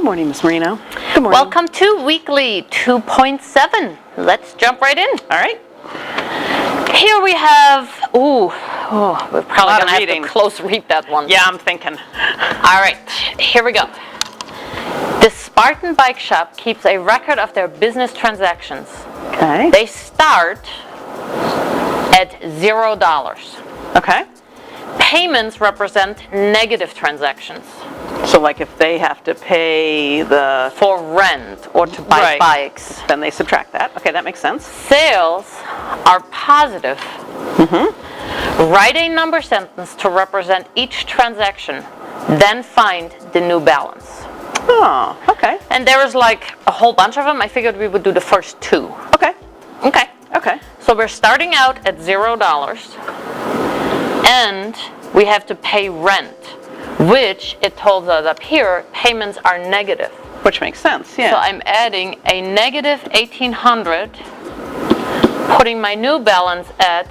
morning, Ms. Marino. Good morning. Welcome to Weekly 2.7. Let's jump right in. All right. Here we have, we're probably going to have to close read that one. Yeah, I'm thinking. All right, here we go. The Spartan Bike Shop keeps a record of their business transactions. Okay. They start at $0. Okay. Payments represent negative transactions. So like if they have to pay for rent or to buy bikes. Then they subtract that. Okay, that makes sense. Sales are positive. Write a number sentence to represent each transaction, then find the new balance. Oh, okay. And there is like a whole bunch of them. I figured we would do the first two. Okay. Okay. Okay. So we're starting out at $0, and we have to pay rent, which it tells us up here, payments are negative. Which makes sense, yeah. So I'm adding a negative 1,800, putting my new balance at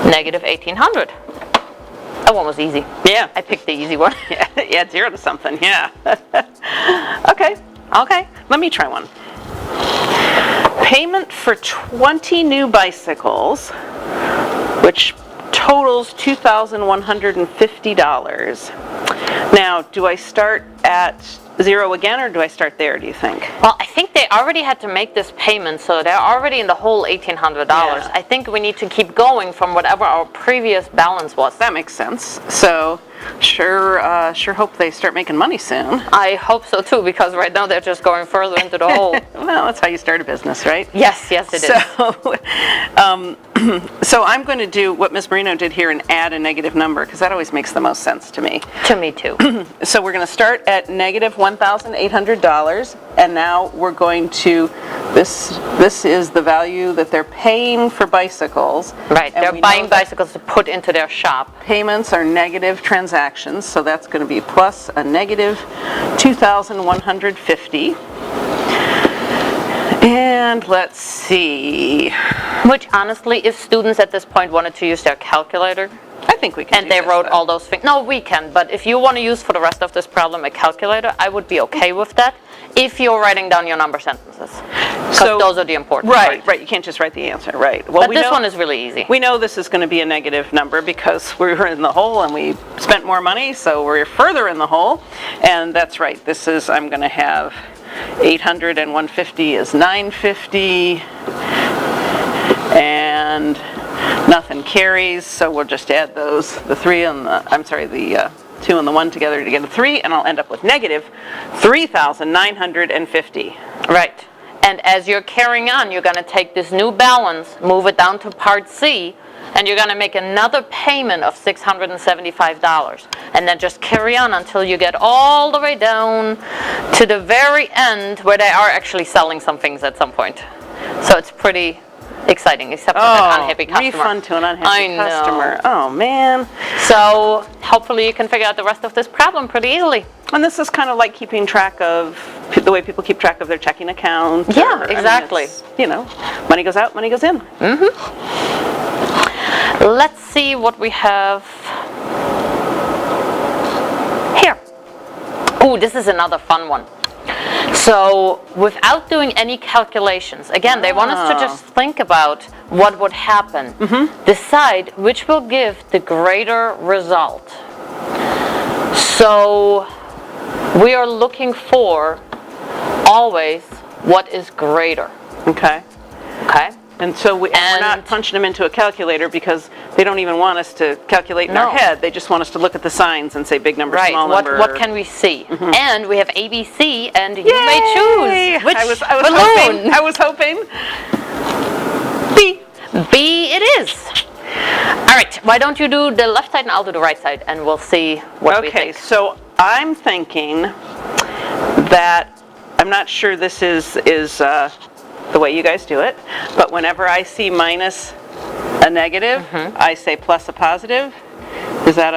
negative 1,800. That one was easy. Yeah. I picked the easy one. Yeah, 0 to something, yeah. Okay. Let me try one. Payment for 20 new bicycles, which totals $2,150. Now, do I start at 0 again, or do I start there, do you think? Well, I think they already had to make this payment, so they're already in the whole $1,800. Yeah. I think we need to keep going from whatever our previous balance was. That makes sense. So, sure hope they start making money soon. I hope so too, because right now they're just going further into the hole. Well, that's how you start a business, right? Yes, it is. So I'm going to do what Ms. Marino did here and add a negative number, because that always makes the most sense to me. To me too. So we're going to start at negative $1,800, and now we're going to, this is the value that they're paying for bicycles. Right, And they're we buying know that bicycles to put into their shop. payments are negative transactions, so that's going to be plus a negative 2,150. And let's see. Which honestly, if students at this point wanted to use their calculator, I think we can and they wrote all those things. No, we can, but if you want to use for the rest of this problem a calculator, I would be okay with that if you're writing down your number sentences. Because those are the important parts. Right. You can't just write the answer, right. Well, But this one is really easy. We know this is going to be a negative number because we were in the hole and we spent more money, so we're further in the hole. And that's right. This is, I'm going to have 800 and 150 is 950. And nothing carries, so we'll just add those, the 2 and the 1 together to get a 3, and I'll end up with negative 3,950. Right. And as you're carrying on, you're going to take this new balance, move it down to part C, and you're going to make another payment of $675. And then just carry on until you get all the way down to the very end where they are actually selling some things at some point. So it's pretty exciting, except for that unhappy customer. Refund to an unhappy customer. Oh, man. So hopefully you can figure out the rest of this problem pretty easily. And this is kind of like keeping track of the way people keep track of their checking account. Yeah, exactly. Money goes out, money goes in. Let's see what we have here. Ooh, this is another fun one. So without doing any calculations, again, they want us to just think about what would happen. Decide which will give the greater result. So we are looking for always what is greater. Okay. And so we're not punching them into a calculator because they don't even want us to calculate in our head. They just want us to look at the signs and say big number, small number. What can we see? And we have ABC, and you may choose which balloon. I was hoping. B. B it is. All right, why don't you do the left side and I'll do the right side, and we'll see what we think. Okay, so I'm thinking that, I'm not sure this is the way you guys do it, but whenever I see minus a negative, I say plus a positive. Is that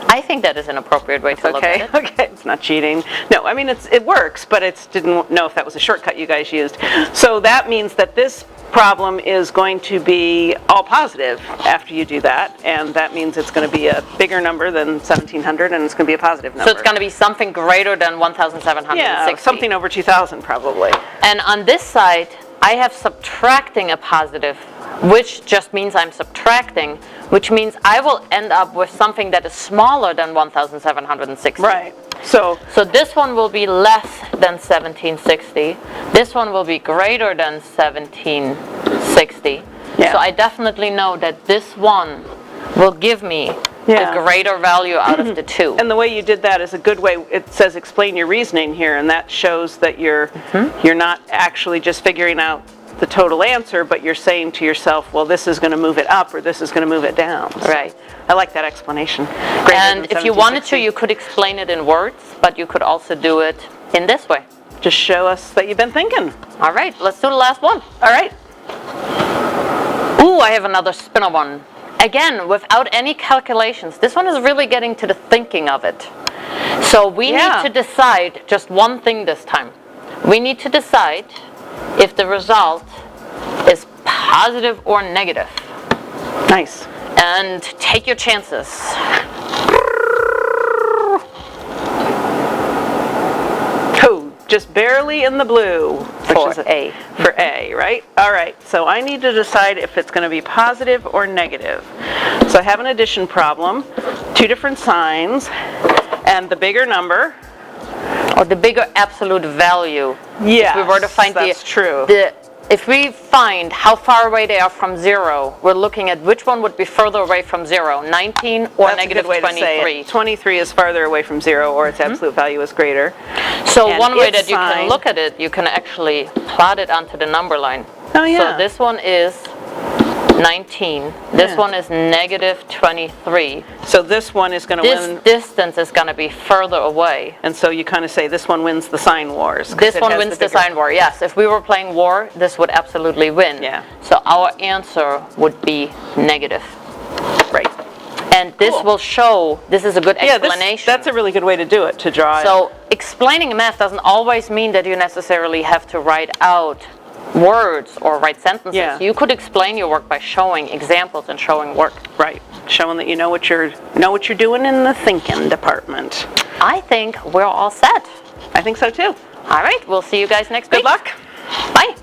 I think that is an appropriate way to look at it. Okay, it's not cheating. No, I mean it works, but didn't know if that was a shortcut you guys used. So that means that this problem is going to be all positive after you do that, and that means it's going to be a bigger number than 1,700, and it's going to be a positive number. So it's going to be something greater than 1,760. Yeah, something over 2,000 probably. And on this side, I have subtracting a positive, which just means I'm subtracting, which means I will end up with something that is smaller than 1,760. Right. So this one will be less than 1760. This one will be greater than 1760. Yeah. So I definitely know that this one will give me Yeah. the greater value out of the two. And the way you did that is a good way. It says explain your reasoning here, and that shows that you're not actually just figuring out the total answer, but you're saying to yourself, well, this is going to move it up or this is going to move it down. So Right. I like that explanation. Greater And than if you wanted to, 1760. you could explain it in words, but you could also do it in this way. Just show us that you've been thinking. All right, let's do the last one. All right. Ooh, I have another spinner one. Again, without any calculations. This one is really getting to the thinking of it. So we Yeah. need to decide just one thing this time. We need to decide if the result is positive or negative. Nice. And take your chances. Oh, just barely in the blue. Which For is A. For A, right? All right. So I need to decide if it's going to be positive or negative. So I have an addition problem, two different signs, and the bigger number. Or the bigger absolute value. Yes, If we were to find that's true. If we find how far away they are from zero, we're looking at which one would be further away from zero, 19 or That's negative a good way 23. to say it. 23 is farther away from 0, or its absolute value is greater. So And one way its that you can sign- look at it, you can actually plot it onto the number line. Oh, yeah. So this one is 19. This Yeah. one is negative 23. So this one is going to This win, distance is going to be further away. and so you kind of say this one wins the sign wars. 'cause This it one has wins the bigger- sign war. Yes, if we were playing war, this would absolutely win. Yeah. So our answer would be negative. Right. And this Cool. will show, this is a good Yeah, explanation. that's a really good way to do it, to draw it. So explaining math doesn't always mean that you necessarily have to write out words or write sentences. Yeah. You could explain your work by showing examples and showing work. Right. Showing that you know what you're doing in the thinking department. I think we're all set. I think so too. All right, we'll see you guys next Good week. luck. Bye.